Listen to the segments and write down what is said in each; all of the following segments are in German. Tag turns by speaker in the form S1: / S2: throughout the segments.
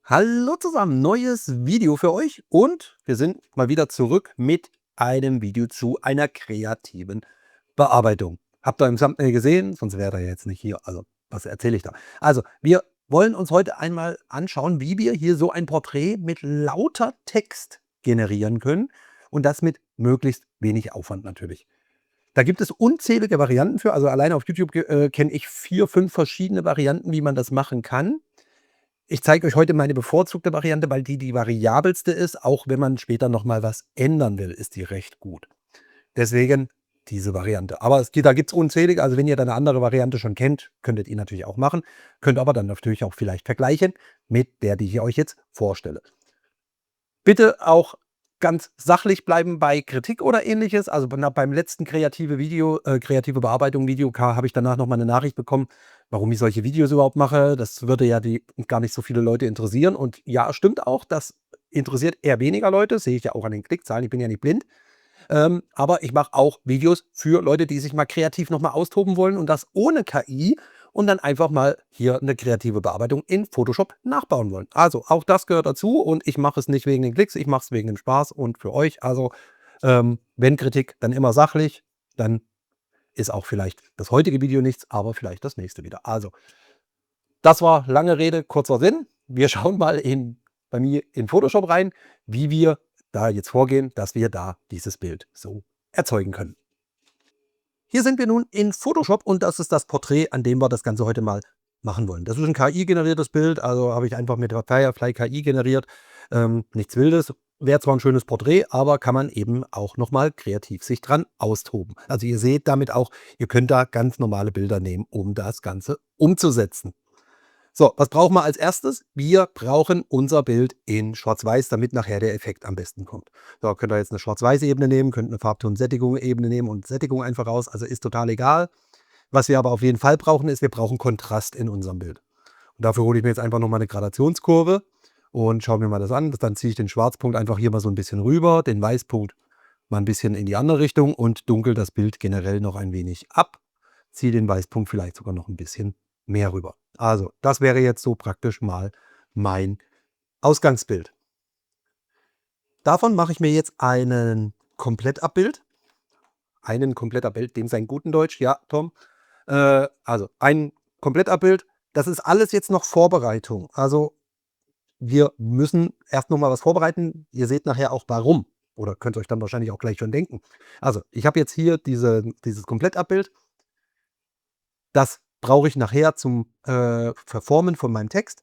S1: Hallo zusammen, neues Video für euch und wir sind mal wieder zurück mit einem Video zu einer kreativen Bearbeitung. Habt ihr im Thumbnail gesehen, sonst wäre er jetzt nicht hier. Also, was erzähle ich da? Also, wir wollen uns heute einmal anschauen, wie wir hier so ein Porträt mit lauter Text generieren können und das mit möglichst wenig Aufwand natürlich. Da gibt es unzählige Varianten für, also alleine auf YouTube kenne ich 4, 5 verschiedene Varianten, wie man das machen kann. Ich zeige euch heute meine bevorzugte Variante, weil die variabelste ist. Auch wenn man später noch mal was ändern will, ist die recht gut. Deswegen diese Variante. Aber da gibt es unzählige. Also wenn ihr da eine andere Variante schon kennt, könntet ihr natürlich auch machen. Könnt aber dann natürlich auch vielleicht vergleichen mit der, die ich euch jetzt vorstelle. Bitte auch ganz sachlich bleiben bei Kritik oder Ähnliches. Also beim letzten kreative Bearbeitung Video habe ich danach noch mal eine Nachricht bekommen, warum ich solche Videos überhaupt mache. Das würde ja gar nicht so viele Leute interessieren. Und ja, stimmt auch, das interessiert eher weniger Leute. Sehe ich ja auch an den Klickzahlen. Ich bin ja nicht blind. Aber ich mache auch Videos für Leute, die sich mal kreativ noch mal austoben wollen und das ohne KI und dann einfach mal hier eine kreative Bearbeitung in Photoshop nachbauen wollen. Also, auch das gehört dazu und ich mache es nicht wegen den Klicks, ich mache es wegen dem Spaß und für euch. Also, wenn Kritik, dann immer sachlich, dann ist auch vielleicht das heutige Video nichts, aber vielleicht das nächste wieder. Also, das war lange Rede, kurzer Sinn. Wir schauen mal bei mir in Photoshop rein, wie wir da jetzt vorgehen, dass wir da dieses Bild so erzeugen können. Hier sind wir nun in Photoshop und das ist das Porträt, an dem wir das Ganze heute mal machen wollen. Das ist ein KI-generiertes Bild, also habe ich einfach mit der Firefly KI generiert. Nichts Wildes. Wäre zwar ein schönes Porträt, aber kann man eben auch noch mal kreativ sich dran austoben. Also ihr seht damit auch, ihr könnt da ganz normale Bilder nehmen, um das Ganze umzusetzen. So, was brauchen wir als erstes? Wir brauchen unser Bild in Schwarz-Weiß, damit nachher der Effekt am besten kommt. So, könnt ihr jetzt eine Schwarz-Weiß-Ebene nehmen, könnt eine Farbton-Sättigung-Ebene nehmen und Sättigung einfach raus. Also ist total egal. Was wir aber auf jeden Fall brauchen, ist, wir brauchen Kontrast in unserem Bild. Und dafür hole ich mir jetzt einfach nochmal eine Gradationskurve und schaue mir mal das an. Dann ziehe ich den Schwarzpunkt einfach hier mal so ein bisschen rüber, den Weißpunkt mal ein bisschen in die andere Richtung und dunkel das Bild generell noch ein wenig ab. Ziehe den Weißpunkt vielleicht sogar noch ein bisschen mehr rüber. Also, das wäre jetzt so praktisch mal mein Ausgangsbild. Davon mache ich mir jetzt einen Komplettabbild. Einen Komplettabbild, dem sein guten Deutsch, ja, Tom. Also ein Komplettabbild. Das ist alles jetzt noch Vorbereitung. Also wir müssen erst noch mal was vorbereiten. Ihr seht nachher auch warum. Oder könnt euch dann wahrscheinlich auch gleich schon denken. Also ich habe jetzt hier dieses Komplettabbild. Das brauche ich nachher zum Verformen von meinem Text.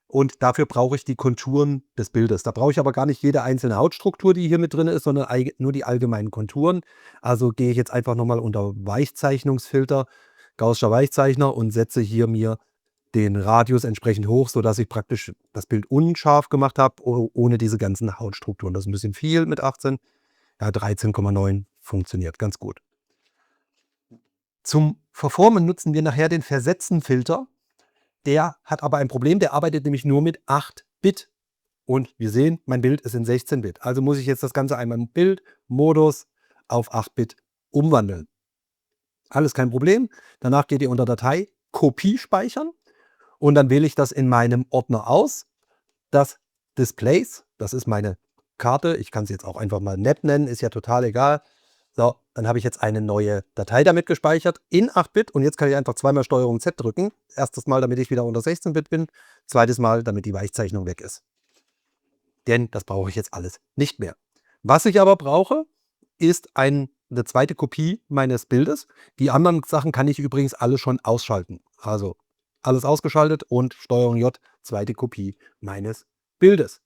S1: Und dafür brauche ich die Konturen des Bildes. Da brauche ich aber gar nicht jede einzelne Hautstruktur, die hier mit drin ist, sondern nur die allgemeinen Konturen. Also gehe ich jetzt einfach nochmal unter Weichzeichnungsfilter, Gaußscher Weichzeichner und setze hier mir den Radius entsprechend hoch, sodass ich praktisch das Bild unscharf gemacht habe, ohne diese ganzen Hautstrukturen. Das ist ein bisschen viel mit 18. Ja, 13,9 funktioniert ganz gut. Zum Verformen nutzen wir nachher den Versetzen-Filter. Der hat aber ein Problem, der arbeitet nämlich nur mit 8 Bit. Und wir sehen, mein Bild ist in 16 Bit. Also muss ich jetzt das Ganze einmal im Bildmodus auf 8 Bit umwandeln. Alles kein Problem. Danach geht ihr unter Datei, Kopie speichern. Und dann wähle ich das in meinem Ordner aus. Das Displays, das ist meine Karte. Ich kann sie jetzt auch einfach mal Nap nennen, ist ja total egal. So, dann habe ich jetzt eine neue Datei damit gespeichert in 8 Bit und jetzt kann ich einfach zweimal STRG Z drücken. Erstes Mal, damit ich wieder unter 16 Bit bin. Zweites Mal, damit die Weichzeichnung weg ist. Denn das brauche ich jetzt alles nicht mehr. Was ich aber brauche, ist eine zweite Kopie meines Bildes. Die anderen Sachen kann ich übrigens alle schon ausschalten. Also alles ausgeschaltet und STRG J, zweite Kopie meines Bildes.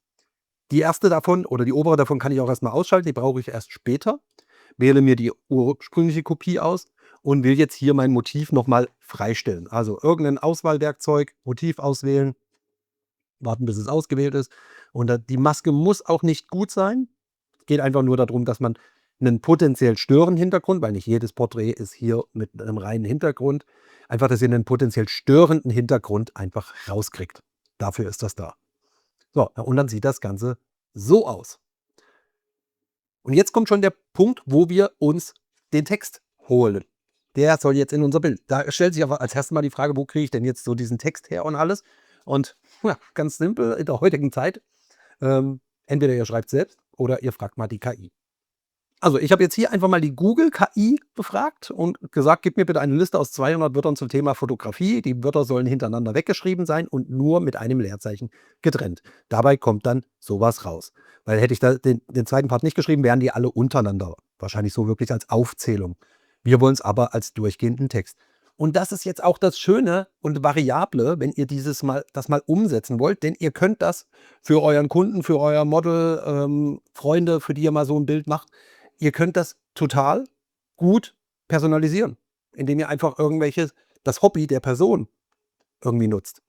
S1: Die erste davon oder die obere davon kann ich auch erstmal ausschalten. Die brauche ich erst später. Wähle mir die ursprüngliche Kopie aus und will jetzt hier mein Motiv nochmal freistellen. Also irgendein Auswahlwerkzeug, Motiv auswählen, warten bis es ausgewählt ist. Und die Maske muss auch nicht gut sein. Es geht einfach nur darum, dass man einen potenziell störenden Hintergrund, weil nicht jedes Porträt ist hier mit einem reinen Hintergrund, einfach, dass ihr einen potenziell störenden Hintergrund einfach rauskriegt. Dafür ist das da. So, und dann sieht das Ganze so aus. Und jetzt kommt schon der Punkt, wo wir uns den Text holen. Der soll jetzt in unser Bild. Da stellt sich aber als erstes mal die Frage, wo kriege ich denn jetzt so diesen Text her und alles? Und ja, ganz simpel in der heutigen Zeit, entweder ihr schreibt selbst oder ihr fragt mal die KI. Also, ich habe jetzt hier einfach mal die Google KI befragt und gesagt: „Gib mir bitte eine Liste aus 200 Wörtern zum Thema Fotografie. Die Wörter sollen hintereinander weggeschrieben sein und nur mit einem Leerzeichen getrennt.“ Dabei kommt dann sowas raus. Weil hätte ich da den zweiten Part nicht geschrieben, wären die alle untereinander. Wahrscheinlich so wirklich als Aufzählung. Wir wollen es aber als durchgehenden Text. Und das ist jetzt auch das Schöne und Variable, wenn ihr das mal umsetzen wollt, denn ihr könnt das für euren Kunden, für euer Model, Freunde, für die ihr mal so ein Bild macht, ihr könnt das total gut personalisieren, indem ihr einfach das Hobby der Person irgendwie nutzt.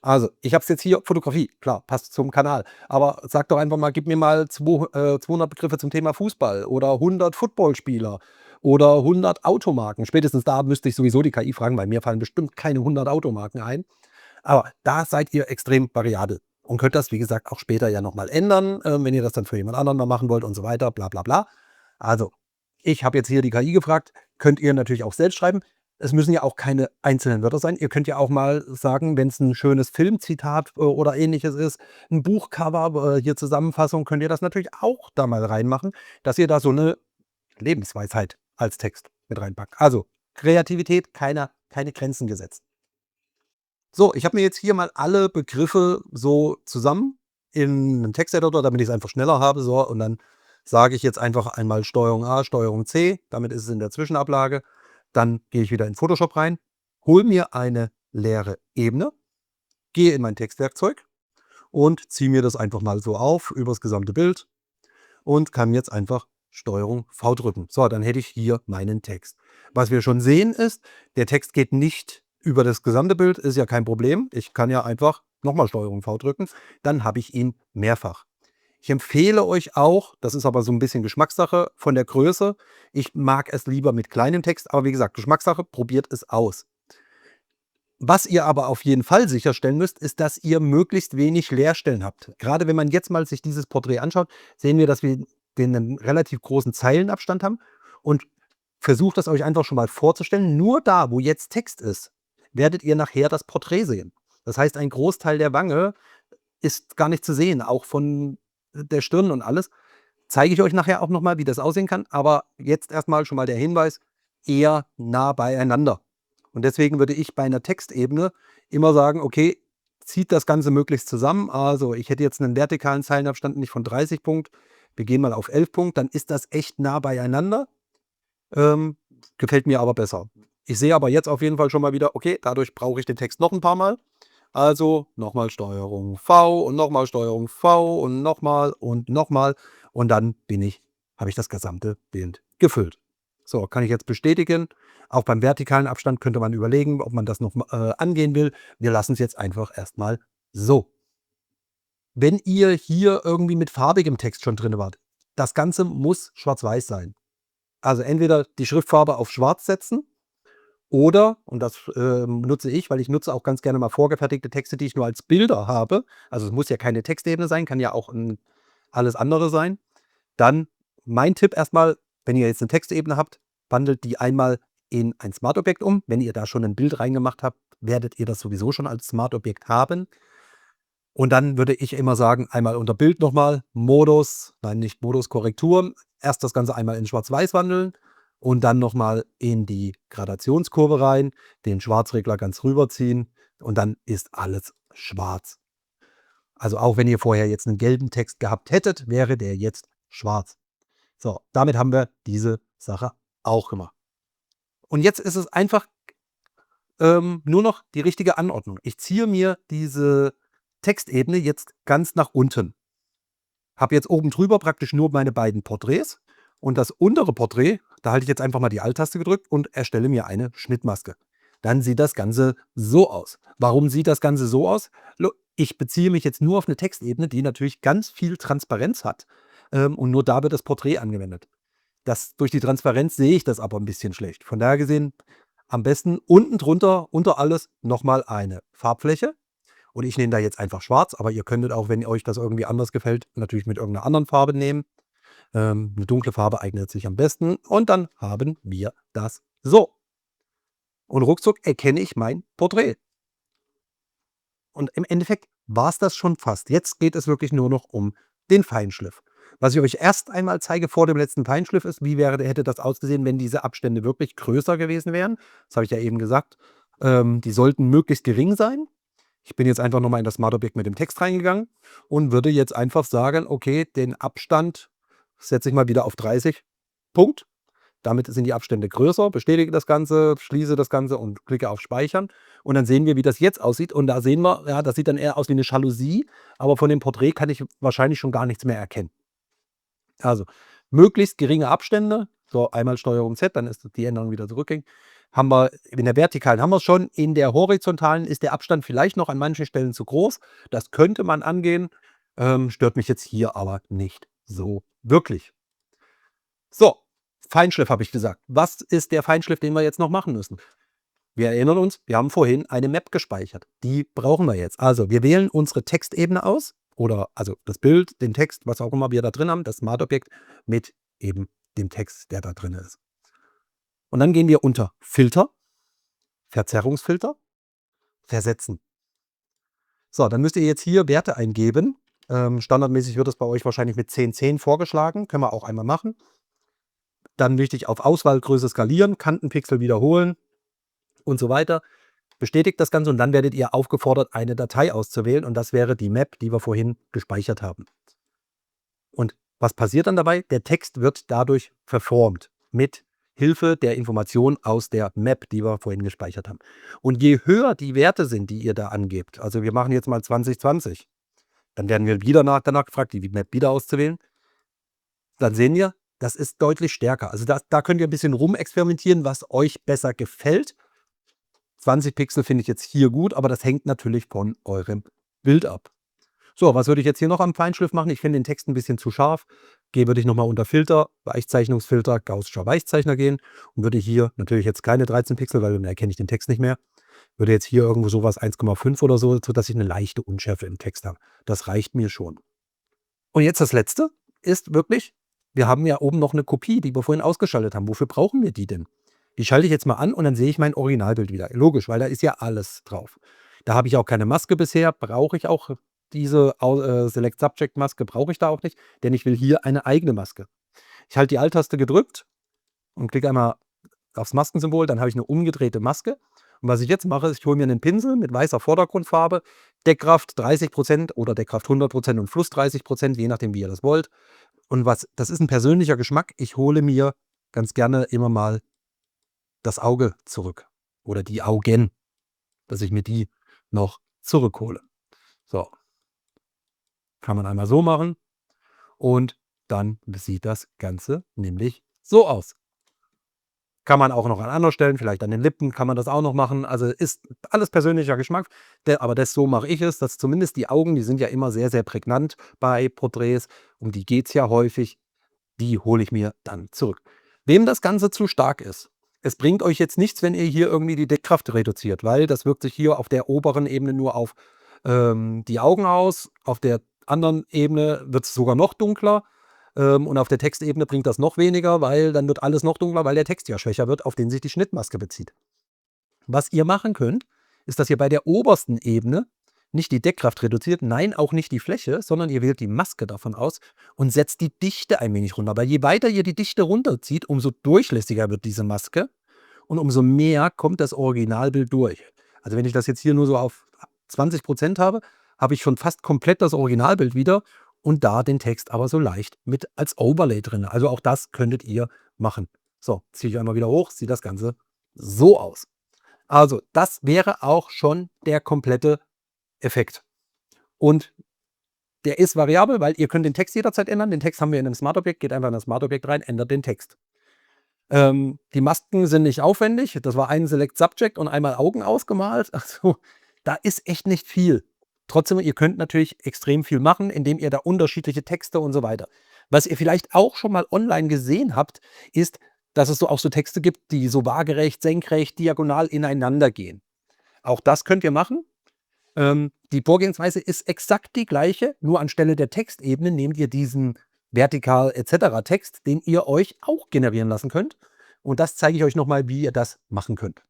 S1: Also, ich habe es jetzt hier Fotografie, klar, passt zum Kanal. Aber sag doch einfach mal, gib mir mal 200 Begriffe zum Thema Fußball oder 100 Footballspieler oder 100 Automarken. Spätestens da müsste ich sowieso die KI fragen, weil mir fallen bestimmt keine 100 Automarken ein. Aber da seid ihr extrem variabel und könnt das, wie gesagt, auch später ja noch mal ändern, wenn ihr das dann für jemand anderen mal machen wollt und so weiter, bla bla bla. Also, ich habe jetzt hier die KI gefragt, könnt ihr natürlich auch selbst schreiben. Es müssen ja auch keine einzelnen Wörter sein. Ihr könnt ja auch mal sagen, wenn es ein schönes Filmzitat, oder Ähnliches ist, ein Buchcover, hier Zusammenfassung, könnt ihr das natürlich auch da mal reinmachen, dass ihr da so eine Lebensweisheit als Text mit reinpackt. Also, Kreativität, keine Grenzen gesetzt. So, ich habe mir jetzt hier mal alle Begriffe so zusammen in 'nem Texteditor, damit ich's einfach schneller habe, so. Und dann sage ich jetzt einfach einmal Steuerung A, Steuerung C, damit ist es in der Zwischenablage. Dann gehe ich wieder in Photoshop rein, hole mir eine leere Ebene, gehe in mein Textwerkzeug und ziehe mir das einfach mal so auf übers gesamte Bild und kann jetzt einfach Steuerung V drücken. So, dann hätte ich hier meinen Text. Was wir schon sehen ist, der Text geht nicht über das gesamte Bild, ist ja kein Problem. Ich kann ja einfach nochmal Steuerung V drücken, dann habe ich ihn mehrfach. Ich empfehle euch auch, das ist aber so ein bisschen Geschmackssache von der Größe. Ich mag es lieber mit kleinem Text, aber wie gesagt, Geschmackssache, probiert es aus. Was ihr aber auf jeden Fall sicherstellen müsst, ist, dass ihr möglichst wenig Leerstellen habt. Gerade wenn man jetzt mal sich dieses Porträt anschaut, sehen wir, dass wir den 'nen relativ großen Zeilenabstand haben und versucht das euch einfach schon mal vorzustellen. Nur da, wo jetzt Text ist, werdet ihr nachher das Porträt sehen. Das heißt, ein Großteil der Wange ist gar nicht zu sehen, auch von der Stirn und alles. Zeige ich euch nachher auch noch mal, wie das aussehen kann, aber jetzt erst mal schon mal der Hinweis, eher nah beieinander. Und deswegen würde ich bei einer Textebene immer sagen: „Okay, zieht das Ganze möglichst zusammen.“ Also, ich hätte jetzt einen vertikalen Zeilenabstand nicht von 30 Punkt, wir gehen mal auf 11 Punkt, dann ist das echt nah beieinander. Ähm, Gefällt mir aber besser. Ich sehe aber jetzt auf jeden Fall schon mal wieder, okay, dadurch brauche ich den Text noch ein paar Mal. Also, nochmal Steuerung V und nochmal Steuerung V und nochmal und nochmal und dann habe ich das gesamte Bild gefüllt. So, kann ich jetzt bestätigen. Auch beim vertikalen Abstand könnte man überlegen, ob man das noch angehen will. Wir lassen es jetzt einfach erstmal so. Wenn ihr hier irgendwie mit farbigem Text schon drin wart, das Ganze muss schwarz-weiß sein. Also, entweder die Schriftfarbe auf schwarz setzen oder, und das, nutze ich, weil ich nutze auch ganz gerne mal vorgefertigte Texte, die ich nur als Bilder habe. Also, es muss ja keine Textebene sein, kann ja auch 'n alles andere sein. Dann mein Tipp erstmal, wenn ihr jetzt 'ne Textebene habt, wandelt die einmal in ein Smart-Objekt um. Wenn ihr da schon 'n Bild reingemacht habt, werdet ihr das sowieso schon als Smart-Objekt haben. Und dann würde ich immer sagen, einmal unter Bild nochmal Modus, nein, nicht Modus, Korrektur. Erst das Ganze einmal in Schwarz-Weiß wandeln und dann nochmal in die Gradationskurve rein, den Schwarzregler ganz rüberziehen und dann ist alles schwarz. Also auch wenn ihr vorher jetzt einen gelben Text gehabt hättet, wäre der jetzt schwarz. So, damit haben wir diese Sache auch gemacht. Und jetzt ist es einfach nur noch die richtige Anordnung. Ich ziehe mir diese Textebene jetzt ganz nach unten. Habe jetzt oben drüber praktisch nur meine beiden Porträts und das untere Porträt, da halte ich jetzt einfach mal die Alt-Taste gedrückt und erstelle mir eine Schnittmaske. Dann sieht das Ganze so aus. Warum sieht das Ganze so aus? Ich beziehe mich jetzt nur auf eine Textebene, die natürlich ganz viel Transparenz hat, und nur da wird das Porträt angewendet. Durch die Transparenz sehe ich das aber ein bisschen schlecht. Von daher gesehen, am besten unten drunter, unter alles noch mal eine Farbfläche und ich nehme da jetzt einfach schwarz, aber ihr könntet auch, wenn euch das irgendwie anders gefällt, natürlich mit irgendeiner anderen Farbe nehmen. 'Ne dunkle Farbe eignet sich am besten und dann haben wir das so. Und ruckzuck erkenne ich mein Porträt. Und im Endeffekt war es das schon fast. Jetzt geht es wirklich nur noch um den Feinschliff. Was ich euch erst einmal zeige vor dem letzten Feinschliff ist, hätte das ausgesehen, wenn diese Abstände wirklich größer gewesen wären. Das habe ich ja eben gesagt. Die sollten möglichst gering sein. Ich bin jetzt einfach nochmal in das Smart Objekt mit dem Text reingegangen und würde jetzt einfach sagen, okay, den Abstand setze ich mal wieder auf 30. Punkt. Damit sind die Abstände größer, bestätige das Ganze, schließe das Ganze und klicke auf Speichern. Und dann sehen wir, wie das jetzt aussieht. Und da sehen wir, ja, das sieht dann eher aus wie eine Jalousie, aber von dem Porträt kann ich wahrscheinlich schon gar nichts mehr erkennen. Also möglichst geringe Abstände, so einmal Steuerung Z, dann ist die Änderung wieder zurückging. Haben wir in der vertikalen haben wir es schon, in der horizontalen ist der Abstand vielleicht noch an manchen Stellen zu groß. Das könnte man angehen, stört mich jetzt hier aber nicht so wirklich. So, Feinschliff habe ich gesagt. Was ist der Feinschliff, den wir jetzt noch machen müssen? Wir erinnern uns, wir haben vorhin eine Map gespeichert. Die brauchen wir jetzt. Also wir wählen unsere Textebene aus oder also das Bild, den Text, was auch immer wir da drin haben, das Smart-Objekt mit eben dem Text, der da drin ist. Und dann gehen wir unter Filter, Verzerrungsfilter, Versetzen. So, dann müsst ihr jetzt hier Werte eingeben. Standardmäßig wird das bei euch wahrscheinlich mit 1010 vorgeschlagen. Können wir auch einmal machen. Dann wichtig auf Auswahlgröße skalieren, Kantenpixel wiederholen und so weiter. Bestätigt das Ganze und dann werdet ihr aufgefordert, eine Datei auszuwählen. Und das wäre die Map, die wir vorhin gespeichert haben. Und was passiert dann dabei? Der Text wird dadurch verformt mit Hilfe der Information aus der Map, die wir vorhin gespeichert haben. Und je höher die Werte sind, die ihr da angebt, also wir machen jetzt mal 2020, dann werden wir wieder danach gefragt, die Map wieder auszuwählen. Dann sehen wir, das ist deutlich stärker. Also da könnt ihr ein bisschen rumexperimentieren, was euch besser gefällt. 20 Pixel finde ich jetzt hier gut, aber das hängt natürlich von eurem Bild ab. So, was würde ich jetzt hier noch am Feinschliff machen? Ich finde den Text ein bisschen zu scharf. Würde ich nochmal unter Filter, Weichzeichnungsfilter, Gaußscher Weichzeichner gehen und würde hier natürlich jetzt keine 13 Pixel, weil dann erkenne ich den Text nicht mehr. Würde jetzt hier irgendwo sowas 1,5 oder so, sodass ich eine leichte Unschärfe im Text habe. Das reicht mir schon. Und jetzt das Letzte ist wirklich, wir haben ja oben noch eine Kopie, die wir vorhin ausgeschaltet haben. Wofür brauchen wir die denn? Die schalte ich jetzt mal an und dann sehe ich mein Originalbild wieder. Logisch, weil da ist ja alles drauf. Da habe ich auch keine Maske bisher, brauche ich auch diese Select Subject Maske, brauche ich da auch nicht, denn ich will hier eine eigene Maske. Ich halte die Alt-Taste gedrückt und klicke einmal aufs Maskensymbol, dann habe ich eine umgedrehte Maske. Und was ich jetzt mache, ist, ich hole mir einen Pinsel mit weißer Vordergrundfarbe, Deckkraft 30% oder Deckkraft 100% und Fluss 30%, je nachdem, wie ihr das wollt. Und das ist ein persönlicher Geschmack. Ich hole mir ganz gerne immer mal das Auge zurück oder die Augen, dass ich mir die noch zurückhole. So, kann man einmal so machen und dann sieht das Ganze nämlich so aus. Kann man auch noch an anderen Stellen, vielleicht an den Lippen, kann man das auch noch machen. Also ist alles persönlicher Geschmack, aber so mache ich es, dass zumindest die Augen, die sind ja immer sehr, sehr prägnant bei Porträts, um die geht es ja häufig, die hole ich mir dann zurück. Wem das Ganze zu stark ist, es bringt euch jetzt nichts, wenn ihr hier irgendwie die Deckkraft reduziert, weil das wirkt sich hier auf der oberen Ebene nur auf die Augen aus, auf der anderen Ebene wird es sogar noch dunkler und auf der Textebene bringt das noch weniger, weil dann wird alles noch dunkler, weil der Text ja schwächer wird, auf den sich die Schnittmaske bezieht. Was ihr machen könnt, ist, dass ihr bei der obersten Ebene nicht die Deckkraft reduziert, nein, auch nicht die Fläche, sondern ihr wählt die Maske davon aus und setzt die Dichte ein wenig runter. Weil je weiter ihr die Dichte runterzieht, umso durchlässiger wird diese Maske und umso mehr kommt das Originalbild durch. Also wenn ich das jetzt hier nur so auf 20% habe, habe ich schon fast komplett das Originalbild wieder und da den Text aber so leicht mit als Overlay drin. Also auch das könntet ihr machen. So, ziehe ich einmal wieder hoch, sieht das Ganze so aus. Also das wäre auch schon der komplette Effekt. Und der ist variabel, weil ihr könnt den Text jederzeit ändern. Den Text haben wir in einem Smart-Objekt, geht einfach in das Smart-Objekt rein, ändert den Text. Die Masken sind nicht aufwendig. Das war ein Select Subject und einmal Augen ausgemalt. Also da ist echt nicht viel. Trotzdem, ihr könnt natürlich extrem viel machen, indem ihr da unterschiedliche Texte und so weiter. Was ihr vielleicht auch schon mal online gesehen habt, ist, dass es auch so Texte gibt, die so waagerecht, senkrecht, diagonal ineinander gehen. Auch das könnt ihr machen. Die Vorgehensweise ist exakt die gleiche, nur anstelle der Textebene nehmt ihr diesen vertikal etc. Text, den ihr euch auch generieren lassen könnt. Und das zeige ich euch nochmal, wie ihr das machen könnt.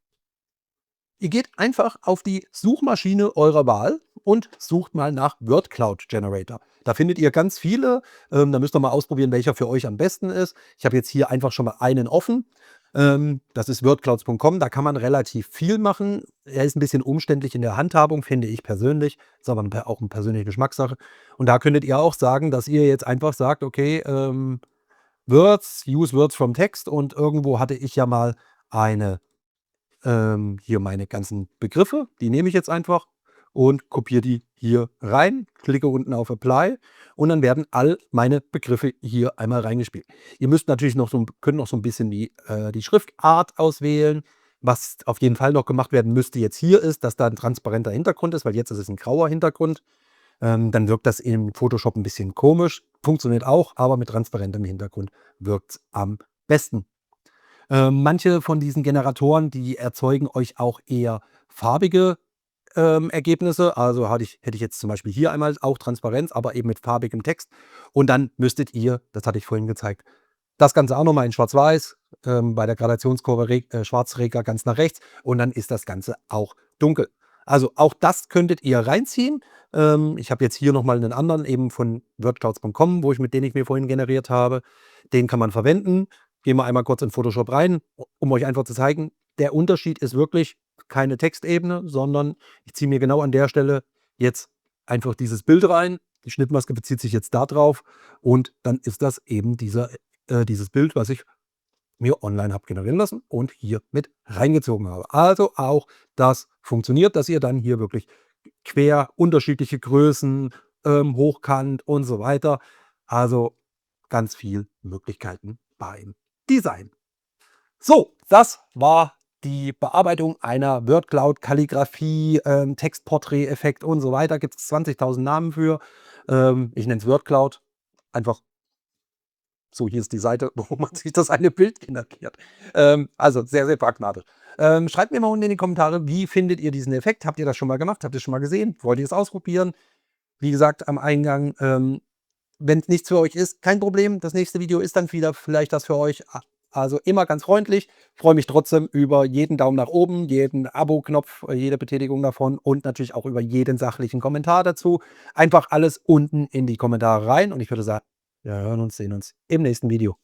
S1: Ihr geht einfach auf die Suchmaschine eurer Wahl und sucht mal nach Word Cloud Generator. Da findet ihr ganz viele. Da müsst ihr mal ausprobieren, welcher für euch am besten ist. Ich habe jetzt hier einfach schon mal einen offen. Das ist wordclouds.com. Da kann man relativ viel machen. Er ist ein bisschen umständlich in der Handhabung, finde ich persönlich. Ist aber auch eine persönliche Geschmackssache. Und da könntet ihr auch sagen, dass ihr jetzt einfach sagt, okay, use Words from Text, und irgendwo hatte ich ja mal hier meine ganzen Begriffe, die nehme ich jetzt einfach und kopiere die hier rein, klicke unten auf Apply und dann werden all meine Begriffe hier einmal reingespielt. Ihr müsst natürlich könnt noch so ein bisschen die Schriftart auswählen. Was auf jeden Fall noch gemacht werden müsste jetzt hier ist, dass da ein transparenter Hintergrund ist, weil jetzt ist es ein grauer Hintergrund. Dann wirkt das in Photoshop ein bisschen komisch, funktioniert auch, aber mit transparentem Hintergrund wirkt es am besten. Manche von diesen Generatoren, die erzeugen euch auch eher farbige Ergebnisse. Also hätte ich jetzt zum Beispiel hier einmal auch Transparenz, aber eben mit farbigem Text. Und dann müsstet ihr, das hatte ich vorhin gezeigt, das Ganze auch nochmal in Schwarz-Weiß, bei der Gradationskurve Schwarzregler ganz nach rechts, und dann ist das Ganze auch dunkel. Also auch das könntet ihr reinziehen. Ich habe jetzt hier nochmal einen anderen, eben von wordclouds.com, den ich mir vorhin generiert habe. Den kann man verwenden. Gehen wir einmal kurz in Photoshop rein, um euch einfach zu zeigen, der Unterschied ist wirklich keine Textebene, sondern ich ziehe mir genau an der Stelle jetzt einfach dieses Bild rein. Die Schnittmaske bezieht sich jetzt da drauf und dann ist das eben dieses Bild, was ich mir online habe generieren lassen und hier mit reingezogen habe. Also auch das funktioniert, dass ihr dann hier wirklich quer unterschiedliche Größen, hochkant und so weiter. Also ganz viel Möglichkeiten beim Design. So, das war die Bearbeitung einer WordCloud, Kalligrafie, Textporträt-Effekt und so weiter. Gibt es 20.000 Namen für. Ich nenne es WordCloud. Einfach so, hier ist die Seite, wo man sich das eine Bild generiert. Also sehr, sehr pragmatisch. Schreibt mir mal unten in die Kommentare, wie findet ihr diesen Effekt? Habt ihr das schon mal gemacht? Habt ihr es schon mal gesehen? Wollt ihr es ausprobieren? Wie gesagt, am Eingang, wenn es nichts für euch ist, kein Problem. Das nächste Video ist dann wieder vielleicht das für euch. Also immer ganz freundlich. Freue mich trotzdem über jeden Daumen nach oben, jeden Abo-Knopf, jede Betätigung davon und natürlich auch über jeden sachlichen Kommentar dazu. Einfach alles unten in die Kommentare rein und ich würde sagen, wir hören uns, sehen uns im nächsten Video.